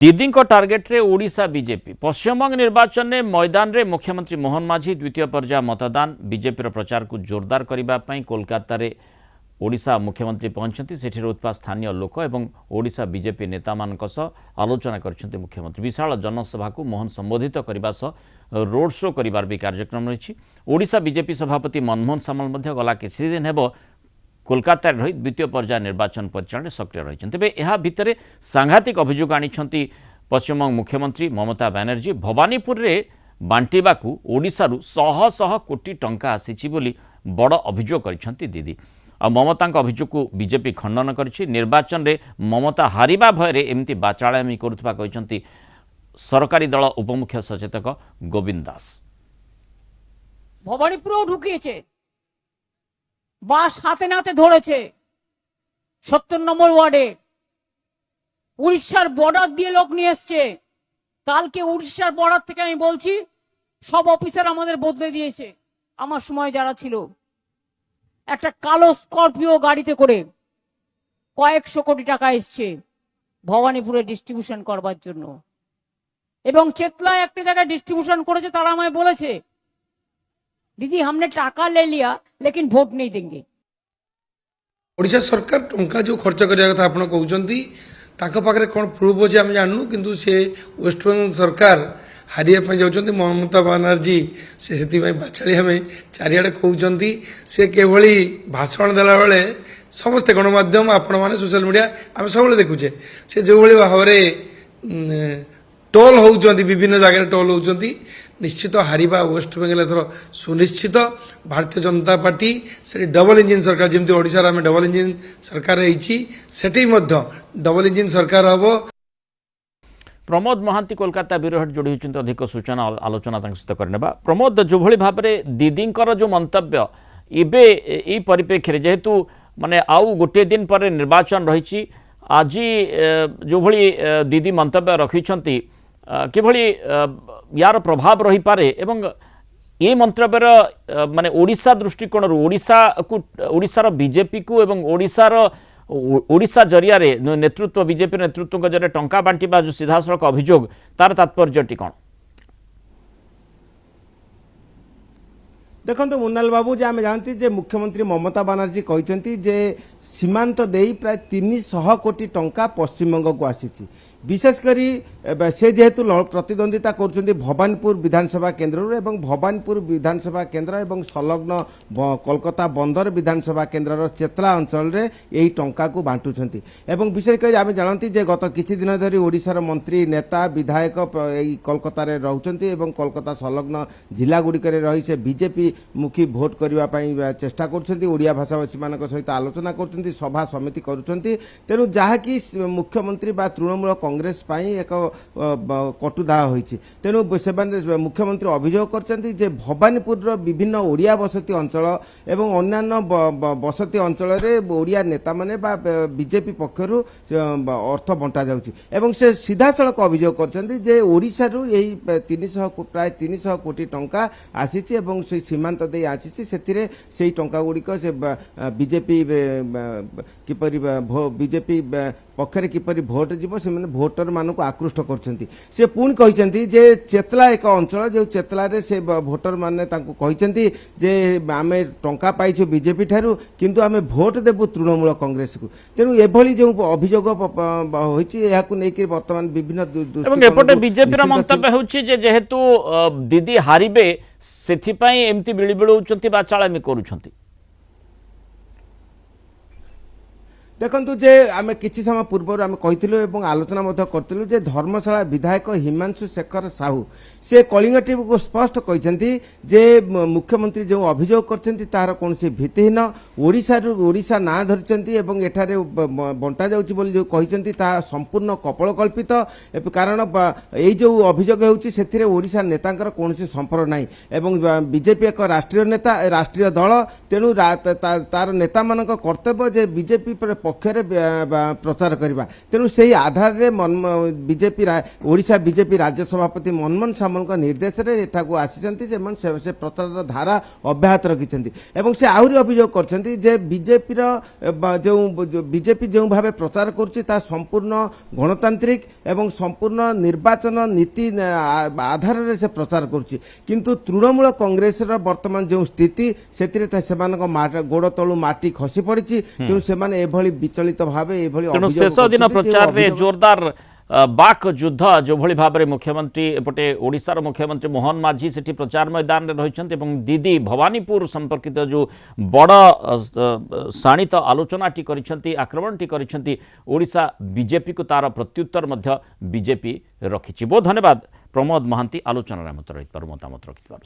दीदी टार्गेट रे ओडिशा बीजेपी पश्चिमबंग निर्वाचन में मैदान रे मुख्यमंत्री मोहन माझी द्वितीय पर्याय मतदान बीजेपी प्रचार को जोरदार करने कोलकाता रे ओडिशा मुख्यमंत्री पहुंचती सेठी रोथपा स्थानीय लोक एवं ओडिशा बीजेपी नेता मानक सह आलोचना करछन्ते मुख्यमंत्री विशाल जनसभा को मोहन संबोधित करने सह रोड शो करिवार भी कार्यक्रम रही। ओडिशा बीजेपी सभापति मनमोहन सामल मध्य गला किछि दिन हेबो कोलकाता रही द्वितीय पर्याय निर्वाचन परिचालन सक्रिय रही। तेज यह भितर सांघातिक अभियोग आनी पश्चिमबंग मुख्यमंत्री ममता बनर्जी भवानीपुर में बांटिबाकू ओडिशारू शह शह कोटी टंका आसीछि बोली बड़ अभियोग करिसेंती दीदी। आ ममता अभियोग को बीजेपी खंडन करिछि। निर्वाचन में ममता हारिबा भय एमती बाचालामी करुथबा कहिसेंती सरकारी दल उपमुख्य सचेतक गोविंद दास। भवानीपुर ढुकिয়েছে বাস হাতে নাতে ধরেছে 70 নম্বর ওয়ার্ডে উড়িষ্যার বর্ডার দিয়ে লোক নিয়ে এসছে। কালকে উড়িষ্যার বর্ডার থেকে আমি বলছি সব অফিসার আমাদের বদলে দিয়েছে। আমার সময় যারা ছিল একটা কালো স্করপিও গাড়িতে করে কয়েকশো কোটি টাকা এসছে ভবানীপুরে ডিস্ট্রিবিউশন করবার জন্য এবং চেতলায় একটা জায়গায় ডিস্ট্রিবিউশন করেছে। তারা আমায় বলেছে दीदी हमने टाका ले लिया लेकिन वोट नहीं देंगे। ओडिशा सरकार टंका जो खर्च करिया कथा आपण कहउचंती ताका पाखरे कोन प्रूफ अछि हम जाननु किंतु से वेस्ट बेंगल सरकार हारिया पे जाउचंती ममता बनर्जी से सेति में बाछाड़ी हमें चारियाडे कहउचंती से केवली भाषण देला बेले समस्त गणमाध्यम आपण माने सोशल मीडिया हम सब देखुचे से जो भली भावरे टोल होउचंती विभिन्न जगह टोल होउचंती निश्चित हारिबा वेस्ट बेंगल एथर सुनिश्चित। भारतीय जनता पार्टी से डबल इंजिन सरकार जमी ओडिशा आम डबल इंजिन सरकार रही डबल इंजिन सरकार हम। प्रमोद महांती कोलकाता ब्यूरो हेड जोड़ी होती अधिक सूचना आलोचना सहित करने। प्रमोद जो भली भाव में दीदींकर जो मंतव्य इबे ई परिप्रेक्षी जेहेतु माने आउ गोटे दिन पर निर्वाचन रही आज जो भली दीदी मंतव्य रखिछंती किभली यार प्रभाव रही पारे एवं ये मंतव्यर माने ओडिशा दृष्टिकोण ओडिशार बीजेपी को एवं ओडिशा जरिया नेतृत्व बीजेपी नेतृत्व जरिए टंका बांटिबा जो सीधासलख अभियोग तार तात्पर्यटी कौन? देखो मुन्नाल बाबू जे आम जानती जे मुख्यमंत्री ममता बनर्जी कहते जे सीमांत देई प्राय 300 कोटी टंका पश्चिमबंग को आसी विशेषकर से जेहेतु प्रतिद्वंदिता कर भवानीपुर विधानसभा केन्द्र एवं भवानीपुर विधानसभा केन्द्र एवं संलग्न कोलकाता बंदर विधानसभा केन्द्र चेतला अंचल रे यही टंका को बांटुछंती एवं विशेषकर आम जानती जे गत किछि दिन धरी ओडिशार मंत्री नेता विधायक कोलकाता रे रहउछंती एवं कोलकाता संलग्न जिला गुड़िकर रही से बीजेपी मुखी भोट करने चेष्टा कर ओडिया भाषाभाषी मान सहित आलोचना कर सभा समिति करुँच तेणु जहाँकि मुख्यमंत्री बा तृणमूल कांग्रेस एक कटुदाह होती तेणु से मुख्यमंत्री अभियोग कर भवानीपुर विभिन्न ओडिया बसती अंचल एवं अन्यान्य बसती अंचल ओडिया नेता माने बा बीजेपी पक्षर अर्थ बंटा जाउछि एवं से सीधा सड़क अभियोग कर ओडिशारू यही 300 प्राय 300 कोटी टंका आसीछि एवं से सीमांत दे आसीछि सेतिरे सेही टंका गुड़िक से बीजेपी किपरि बीजेपी पक्षरे किपरि भोट जीव से भोटर मानक आकृष्ट करछंती से पुणी कहते जे चेतला एक अंचल जो चेतला रे से भोटर माने तांको कहते जे आमे टंका पाइछु बीजेपी ठारू किंतु आमे भोट देबु तृणमूल कांग्रेस को तेणु एभली जो अभियोग होइछि याकु नेकी वर्तमान विभिन्न एवं एपटे बीजेपी रा मंतव्य होछि जे जेहेतु दीदी हारिबे सेथि पई एम्ति बिळी बिळौचंती बा चालामी करूछंती। देखु जे आम किसी समय पूर्व आम कही आलोचना करूँ जे धर्मशाला विधायक हिमांशु शेखर साहू से कलिंग टीवी को स्पष्ट कहते जे मुख्यमंत्री जो अभियोग करछंती तार कौन भित्तिहीन ओडिशा ना धरिचंती एवं एठारे बंटा जाउची बोली जो कहते संपूर्ण कपोलकल्पित कारण यही जो अभियोग होउची सेथिरे ओडिशा नेतांकर कौन संपर्क नाही एवं बीजेपी एक राष्ट्रीय नेता राष्ट्रीय दल तेणु तार नेता मानक कर्तव्य जे बीजेपी ପକ୍ଷରେ ପ୍ରଚାର କରିବା। ତେଣୁ ସେହି ଆଧାରରେ ବିଜେପି ଓଡ଼ିଶା ବିଜେପି ରାଜ୍ୟ ସଭାପତି ମନମୋହନ ସାମଲଙ୍କ ନିର୍ଦ୍ଦେଶରେ ଏଠାକୁ ଆସିଛନ୍ତି। ସେମାନେ ସେ ପ୍ରଚାରର ଧାରା ଅବ୍ୟାହତ ରଖିଛନ୍ତି ଏବଂ ସେ ଆହୁରି ଅଭିଯୋଗ କରିଛନ୍ତି ଯେ ବିଜେପିର ବିଜେପି ଯେଉଁ ଭାବେ ପ୍ରଚାର କରୁଛି ତାହା ସମ୍ପୂର୍ଣ୍ଣ ଗଣତାନ୍ତ୍ରିକ ଏବଂ ସମ୍ପୂର୍ଣ୍ଣ ନିର୍ବାଚନ ନୀତି ଆଧାରରେ ସେ ପ୍ରଚାର କରୁଛି। କିନ୍ତୁ ତୃଣମୂଳ କଂଗ୍ରେସର ବର୍ତ୍ତମାନ ଯେଉଁ ସ୍ଥିତି ସେଥିରେ ସେମାନଙ୍କ ଗୋଡ଼ ତଳୁ ମାଟି ଖସି ପଡ଼ିଛି। ତେଣୁ ସେମାନେ ଏଭଳି ବିଚଳିତ ଭାବେ ଏଭଳି ତେଣୁ ଶେଷ ଦିନ ପ୍ରଚାରରେ ଜୋରଦାର ବାକ୍ ଯୁଦ୍ଧ ଯେଭଳି ଭାବରେ ମୁଖ୍ୟମନ୍ତ୍ରୀ ଏପଟେ ଓଡ଼ିଶାର ମୁଖ୍ୟମନ୍ତ୍ରୀ ମୋହନ ମାଝୀ ସେଠି ପ୍ରଚାର ମୈଦାନରେ ରହିଛନ୍ତି ଏବଂ ଦିଦି ଭବାନୀପୁର ସମ୍ପର୍କିତ ଯେଉଁ ବଡ଼ ଶାଣିତ ଆଲୋଚନାଟି କରିଛନ୍ତି ଆକ୍ରମଣଟି କରିଛନ୍ତି ଓଡ଼ିଶା ବିଜେପିକୁ ତାର ପ୍ରତ୍ୟୁତ୍ତର ମଧ୍ୟ ବିଜେପି ରଖିଛି। ବହୁତ ଧନ୍ୟବାଦ ପ୍ରମୋଦ ମହାନ୍ତି ଆଲୋଚନାରେ ମତ ରହିଥିବାରୁ ମତାମତ ରଖିଥିବାରୁ।